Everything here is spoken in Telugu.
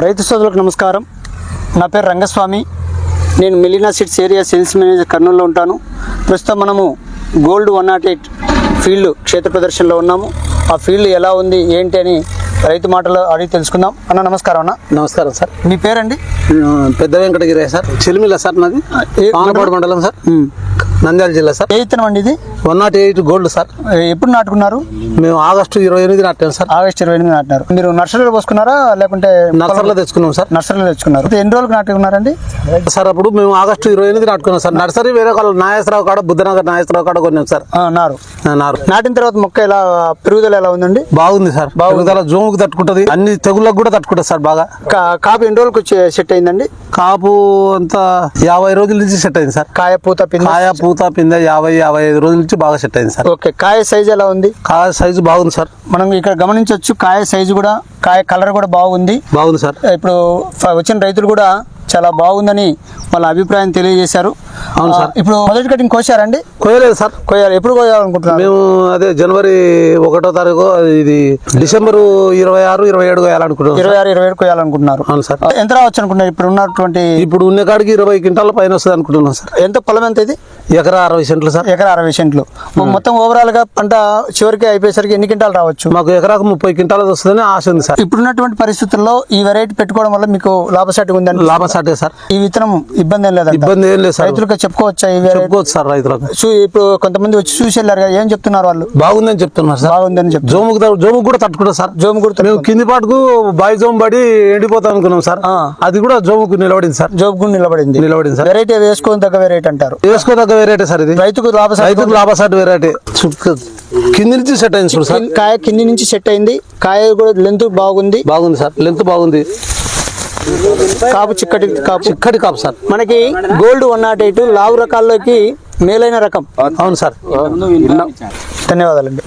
రైతు సోదరులకు నమస్కారం. నా పేరు రంగస్వామి. నేను మిలినా సీడ్స్ ఏరియా సేల్స్ మేనేజర్ కర్నూలులో ఉంటాను. ప్రస్తుతం మనము గోల్డ్ 108 ఫీల్డ్ క్షేత్ర ప్రదర్శనలో ఉన్నాము. ఆ ఫీల్డ్ ఎలా ఉంది ఏంటి అని రైతు మాటలు అడిగి తెలుసుకుందాం. అన్న నమస్కారం. అన్న నమస్కారం సార్. మీ పేరండి? పెద్ద వెంకటగిరి సార్, చిలిమిల సార్. నాది పాలపాడు మండలం సార్, నంద్యాల జిల్లా సార్. ఏ విత్తనం అండి ఇది? 108 గోల్డ్ సార్. ఎప్పుడు నాటుకున్నారు? మేము ఆగస్టు 28 నాటాం సార్. ఆగస్టు 28 నాటినారు. మీరు నర్సరీలో పోసుకున్నారా లేకుంటే నర్సరీలో తెచ్చుకున్నాం సార్. నర్సరీలో తెచ్చుకున్నారు. ఎన్ని రోజులకు నాటుకున్నారండి సార్? అప్పుడు మేము ఆగస్టు 28 నాటుకున్నాం సార్. నర్సరీ వేరే వాళ్ళు నాగేశ్వరరావు కాడ, బుద్ధనగర్ నాగేశ్వరరావు కాడ కొన్నాం సార్. నారు నారు నాటిన తర్వాత మొక్క ఎలా పెరుగుదల ఎలా ఉందండి? బాగుంది సార్. పెరుగుదల జోముకు తట్టుకుంటది, అన్ని తెగుళ్ళకు కూడా తట్టుకుంటది సార్. బాగా కాపు ఎన్ని రోజులకు సెట్ అయిందండి? కాపు అంతా 50 రోజుల నుంచి సెట్ అయింది సార్. కాయ పూత పిందె 50-55 రోజుల నుంచి బాగా సెట్ అయింది సార్. ఓకే. కాయ సైజ్ ఎలా ఉంది? కాయ సైజు బాగుంది సార్. మనం ఇక్కడ గమనించవచ్చు. కాయ సైజు కూడా, కాయ కలర్ కూడా బాగుంది సార్. ఇప్పుడు వచ్చిన రైతులు కూడా చాలా బాగుందని వాళ్ళ అభిప్రాయం తెలియజేశారు. అవును సార్. ఇప్పుడు మొదటి కటింగ్ కోసారండి? కోయలేదు సార్. కోయాలి. ఎప్పుడు కోయాలనుకుంటున్నారు? మేము అదే జనవరి 1వ తారీఖు, ఇది డిసెంబర్ 26, 27 కోయాలనుకుంటున్నాం. 26, 27 కోయాలనుకుంటున్నారు. అవును సార్. ఎంత రావచ్చు అనుకుంటున్నారు ఇప్పుడు ఉన్నటువంటి? ఇప్పుడు ఉన్న కాడికి 20 క్వింటాల పైన వస్తుంది అనుకుంటున్నాం సార్. ఎంత పొలం ఎంత ఇది? ఎకరా 60 సెంట్లు సార్. ఎకరా 60 సెంట్లు. మొత్తం ఓవరాల్ గా పంట చివరికి అయిపోయేసరికి ఎన్ని క్వింటాలు రావచ్చు? మాకు ఎకరాకు 30 క్వింటాలు వస్తుందని ఆశ ఉంది సార్. ఇప్పుడున్నటువంటి పరిస్థితుల్లో ఈ వెరైటీ పెట్టుకోవడం వల్ల మీకు లాభసాటి ఉందని? లాభసాటే సార్. ఈ విత్తనం ఇబ్బంది ఏం లేదు? ఇబ్బంది ఏం లేదు సార్. రైతులకు చెప్పుకోవచ్చా? చెప్పుకోవచ్చు సార్ రైతులకు. ఇప్పుడు కొంతమంది వచ్చి చూసి వెళ్ళారు కదా, ఏం చెప్తున్నారు వాళ్ళు? బాగుందని చెప్తున్నారు సార్. బాగుందని చెప్తున్నారు. జోముకు కూడా తట్టుకుంటారు సార్. జోము కూడా మేము కింది పాటుకు బాయి జోము పడి ఎండిపోతాం అనుకున్నాం సార్. అది కూడా జోముకు నిలబడింది సార్. జోముకు నిలబడింది సార్. వెరైటీ వేసుకోదగ్గ వెరైటీ అంటారు. వేసుకోదగ్గ వెరైటీ సార్. ఇది రైతుకు లాభసాటి వెరైటీ. కింది నుంచి సెట్ అయింది చూడు సార్. కాయ కింది నుంచి సెట్ అయింది. కాయ కూడా లెంత్ బాగుంది సార్. లెంత్ బాగుంది. కాపు చిక్కటి కాపు సార్. మనకి గోల్డ్ 108 లావు రకాల్లోకి మేలైన రకం. అవును సార్. ధన్యవాదాలండి.